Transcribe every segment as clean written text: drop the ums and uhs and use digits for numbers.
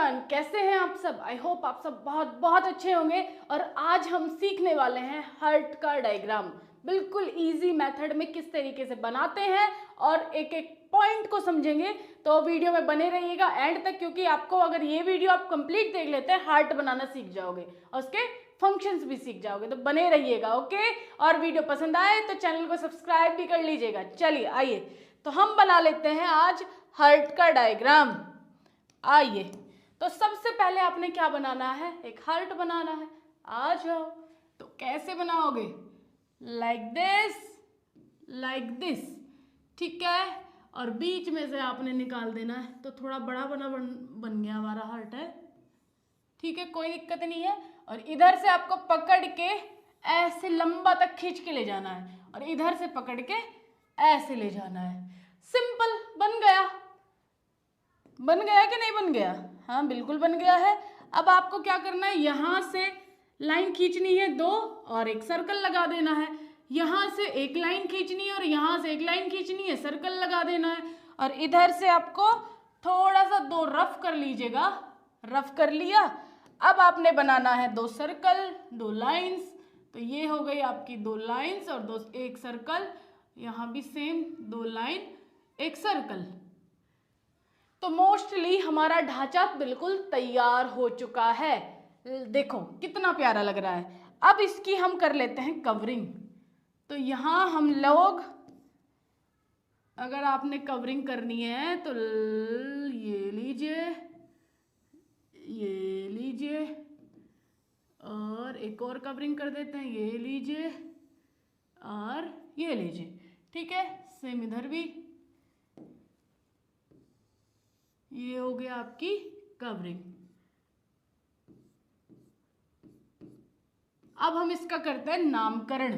Everyone, कैसे हैं आप सब। आई होप आप सब बहुत बहुत अच्छे होंगे। और आज हम सीखने वाले हैं हार्ट का डायग्राम। बिल्कुल इजी मेथड में किस तरीके से बनाते हैं और एक एक पॉइंट को समझेंगे। तो वीडियो में बने रहिएगा एंड तक, क्योंकि आपको अगर ये वीडियो आप कंप्लीट देख लेते हैं हार्ट बनाना सीख जाओगे और उसके फंक्शंस भी सीख जाओगे। तो बने रहिएगा, ओके। और वीडियो पसंद आए तो चैनल को सब्सक्राइब भी कर लीजिएगा। चलिए आइए तो हम बना लेते हैं आज हार्ट का डायग्राम। आइए तो सबसे पहले आपने क्या बनाना है, एक हार्ट बनाना है। आ जाओ। तो कैसे बनाओगे, लाइक दिस, ठीक है। और बीच में से आपने निकाल देना है। तो थोड़ा बड़ा बन गया हमारा हार्ट है, ठीक है, कोई दिक्कत नहीं है। और इधर से आपको पकड़ के ऐसे लंबा तक खींच के ले जाना है और इधर से पकड़ के ऐसे ले जाना है। सिंपल, बन गया कि नहीं बन गया? हाँ बिल्कुल बन गया है। अब आपको क्या करना है, यहाँ से लाइन खींचनी है 2 और एक सर्कल लगा देना है। यहाँ से एक लाइन खींचनी है और यहाँ से एक लाइन खींचनी है, सर्कल लगा देना है। और इधर से आपको थोड़ा सा 2 रफ कर लीजिएगा। रफ कर लिया। अब आपने बनाना है 2 सर्कल 2 लाइंस। तो ये हो गई आपकी 2 लाइंस और एक सर्कल। यहाँ भी सेम 2 लाइन 1 सर्कल। तो मोस्टली हमारा ढांचा बिल्कुल तैयार हो चुका है। देखो कितना प्यारा लग रहा है। अब इसकी हम कर लेते हैं कवरिंग। तो यहाँ हम लोग, अगर आपने कवरिंग करनी है तो ये लीजिए और एक और कवरिंग कर देते हैं, ये लीजिए और ये लीजिए, ठीक है। सेम इधर भी, ये हो गया आपकी कवरिंग। अब हम इसका करते हैं नामकरण।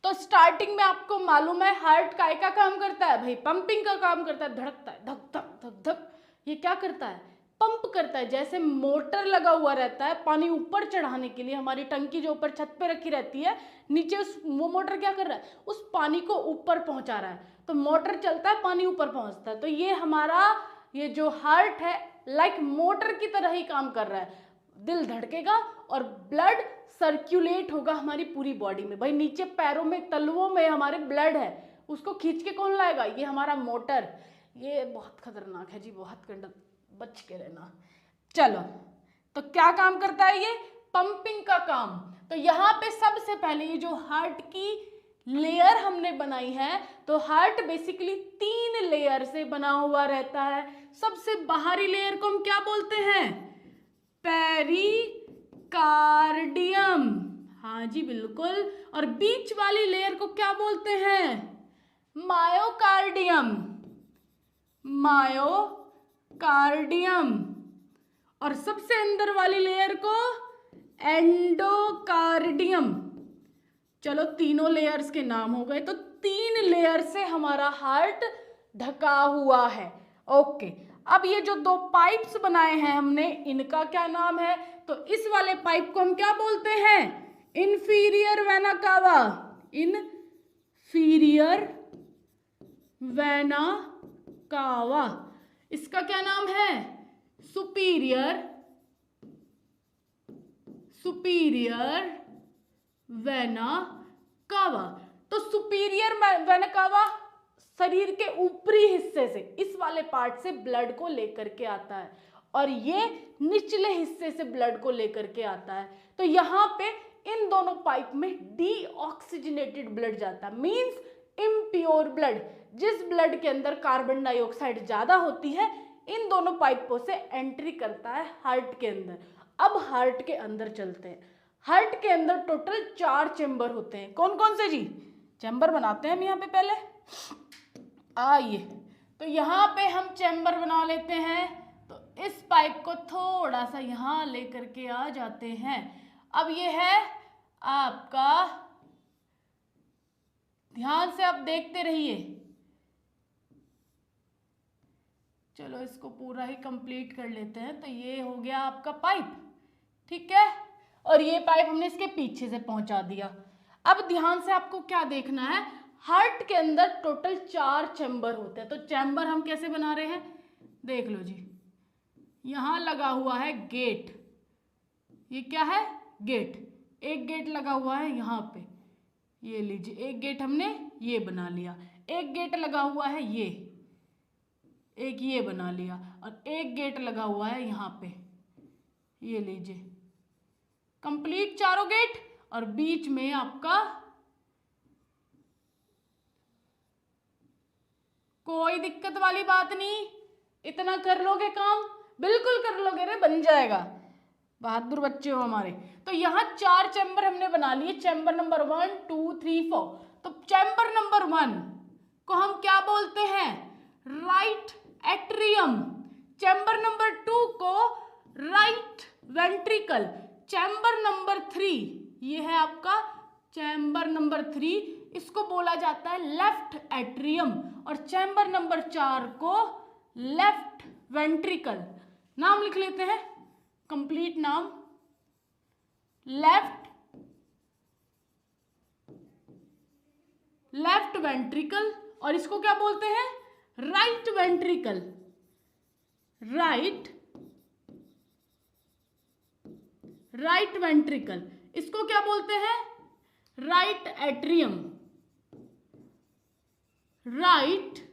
तो स्टार्टिंग में आपको मालूम है हार्ट काय का काम करता है भाई, पंपिंग का काम करता है, धड़कता है धक धक धक धक। ये क्या करता है, पंप करता है। जैसे मोटर लगा हुआ रहता है पानी ऊपर चढ़ाने के लिए, हमारी टंकी जो ऊपर छत पे रखी रहती है, नीचे वो मोटर क्या कर रहा है, उस पानी को ऊपर पहुंचा रहा है। तो मोटर चलता है, पानी ऊपर पहुंचता है। तो ये हमारा ये जो हार्ट है लाइक मोटर की तरह ही काम कर रहा है। दिल धड़केगा और ब्लड सर्कुलेट होगा हमारी पूरी बॉडी में। भाई नीचे पैरों में, तलवों में हमारे ब्लड है, उसको खींच के कौन लाएगा, ये हमारा मोटर। ये बहुत खतरनाक है जी, बहुत बच के रहना। चलो, तो क्या काम करता है ये, पंपिंग का काम। तो यहाँ पे सबसे पहले ये जो हार्ट की लेयर हमने बनाई है, तो हार्ट बेसिकली 3 लेयर से बना हुआ रहता है। सबसे बाहरी लेयर को हम क्या बोलते हैं, पेरिकार्डियम। हाँ जी बिल्कुल। और बीच वाली लेयर को क्या बोलते हैं, मायोकार्डियम। और सबसे अंदर वाली लेयर को एंडोकार्डियम। चलो तीनों लेयर्स के नाम हो गए। तो 3 लेयर से हमारा हार्ट ढका हुआ है, ओके। अब ये जो 2 पाइप्स बनाए हैं हमने, इनका क्या नाम है, तो इस वाले पाइप को हम क्या बोलते हैं, inferior vena cava. Inferior vena cava. इसका क्या नाम है, सुपीरियर वेना कावा। तो सुपीरियर वेना कावा शरीर के ऊपरी हिस्से से, इस वाले पार्ट से ब्लड को लेकर के आता है और ये निचले हिस्से से ब्लड को लेकर के आता है। तो यहाँ पे इन दोनों पाइप में डीऑक्सीजनेटेड ब्लड जाता है, मींस इम्प्योर ब्लड। जिस ब्लड के अंदर कार्बन डाइऑक्साइड ज्यादा होती है, इन दोनों पाइपों से एंट्री करता है हार्ट के अंदर। अब हार्ट के अंदर चलते हैं। हार्ट के अंदर टोटल 4 चेंबर होते हैं। कौन कौन से जी, चैम्बर बनाते हैं हम यहाँ पे पहले। आइए तो यहाँ पे हम चैम्बर बना लेते हैं। तो इस पाइप को थोड़ा सा यहाँ लेकर के आ जाते हैं। अब ये है आपका, ध्यान से आप देखते रहिए। चलो इसको पूरा ही कंप्लीट कर लेते हैं। तो ये हो गया आपका पाइप, ठीक है। और ये पाइप हमने इसके पीछे से पहुंचा दिया। अब ध्यान से आपको क्या देखना है, हार्ट के अंदर टोटल 4 चैम्बर होते हैं। तो चैम्बर हम कैसे बना रहे हैं, देख लो जी। यहां लगा हुआ है गेट, ये क्या है, गेट, एक गेट लगा हुआ है यहाँ पे, ये लीजिए एक गेट हमने ये बना लिया, एक गेट लगा हुआ है ये, एक ये बना लिया, और एक गेट लगा हुआ है यहाँ पे, ये लीजिए, कंप्लीट चारों गेट, और बीच में आपका कोई दिक्कत वाली बात नहीं, इतना कर लोगे काम, बिल्कुल कर लोगे रे, बन जाएगा, बहादुर बच्चे हो हमारे। तो यहाँ 4 चैम्बर हमने बना लिए, चैम्बर नंबर 1 2 3 4। तो चैम्बर नंबर 1 को हम क्या बोलते हैं, राइट एट्रियम, चैम्बर नंबर 2 को राइट वेंट्रिकल, चैम्बर नंबर 3 ये है आपका चैम्बर नंबर 3, इसको बोला जाता है लेफ्ट एट्रियम, और चैम्बर नंबर 4 को लेफ्ट वेंट्रिकल। नाम लिख लेते हैं, कंप्लीट नाम, लेफ्ट वेंट्रिकल, और इसको क्या बोलते हैं, राइट वेंट्रिकल, राइट वेंट्रिकल, इसको क्या बोलते हैं, राइट एट्रियम, राइट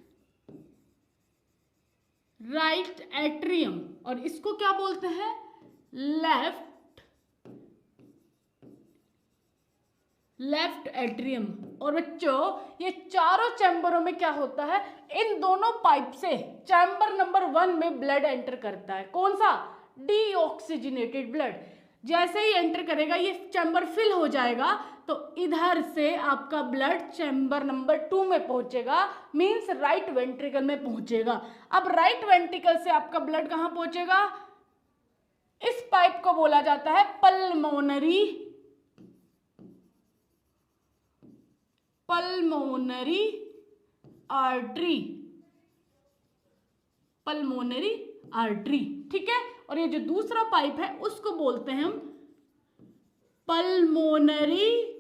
एट्रियम, और इसको क्या बोलते हैं, लेफ्ट एट्रियम। और बच्चों ये चारों चैम्बरों में क्या होता है, इन दोनों पाइप से चैम्बर नंबर 1 में ब्लड एंटर करता है, कौन सा, डीऑक्सीजनेटेड ब्लड। जैसे ही एंटर करेगा ये चैम्बर फिल हो जाएगा, तो इधर से आपका ब्लड चैम्बर नंबर 2 में पहुंचेगा, मींस राइट वेंट्रिकल में पहुंचेगा। अब राइट वेंट्रिकल से आपका ब्लड कहां पहुंचेगा, इस पाइप को बोला जाता है पल्मोनरी आर्टरी, ठीक है। और ये जो दूसरा पाइप है उसको बोलते हैं हम पल्मोनरी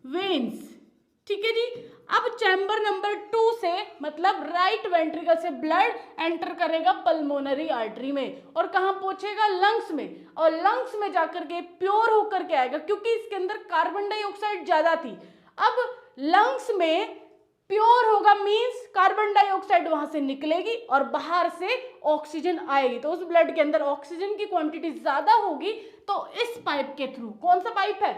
वेन्स, ठीक है जी। अब चैम्बर नंबर 2 से मतलब राइट वेंट्रिकल से ब्लड एंटर करेगा पल्मोनरी आर्टरी में, और कहां पहुंचेगा, लंग्स में, और लंग्स में जाकर के प्योर होकर के आएगा, क्योंकि इसके अंदर कार्बन डाइऑक्साइड ज्यादा थी। अब लंग्स में प्योर होगा, मींस कार्बन डाइऑक्साइड वहां से निकलेगी और बाहर से ऑक्सीजन आएगी, तो उस ब्लड के अंदर ऑक्सीजन की क्वांटिटी ज्यादा होगी, तो इस पाइप के थ्रू, कौन सा पाइप है,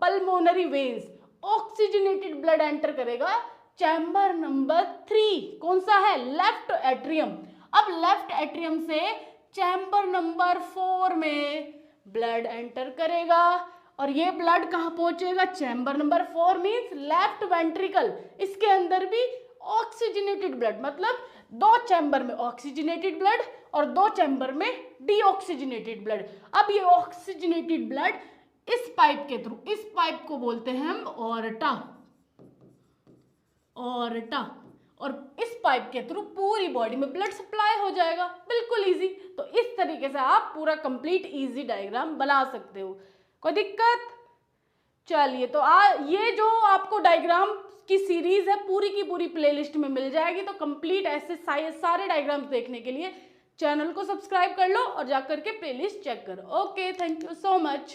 pulmonary veins, oxygenated blood enter करेगा चैम्बर नंबर 3, कौन सा है, लेफ्ट एट्रियम। अब लेफ्ट एट्रियम से चैम्बर नंबर 4 में ब्लड एंटर करेगा, और ये ब्लड कहां पहुंचेगा, chamber number 4 means left ventricle, इसके अंदर भी ऑक्सीजनेटेड ब्लड, मतलब 2 चैम्बर में ऑक्सीजनेटेड ब्लड और 2 चैम्बर में डीऑक्सीजनेटेड ब्लड। अब ये ऑक्सीजनेटेड ब्लड इस पाइप के थ्रू, इस पाइप को बोलते हैं हम ऑर्टा, और इस पाइप के थ्रू पूरी बॉडी में ब्लड सप्लाई हो जाएगा, बिल्कुल इजी। तो इस तरीके से आप पूरा कंप्लीट इजी डायग्राम बना सकते हो, कोई दिक्कत। चलिए तो ये जो आपको डायग्राम की सीरीज है पूरी की पूरी प्लेलिस्ट में मिल जाएगी, तो कंप्लीट ऐसे सारे डायग्राम्स देखने के लिए चैनल को सब्सक्राइब कर लो और जाकर के प्लेलिस्ट चेक करो। Okay, thank you so much.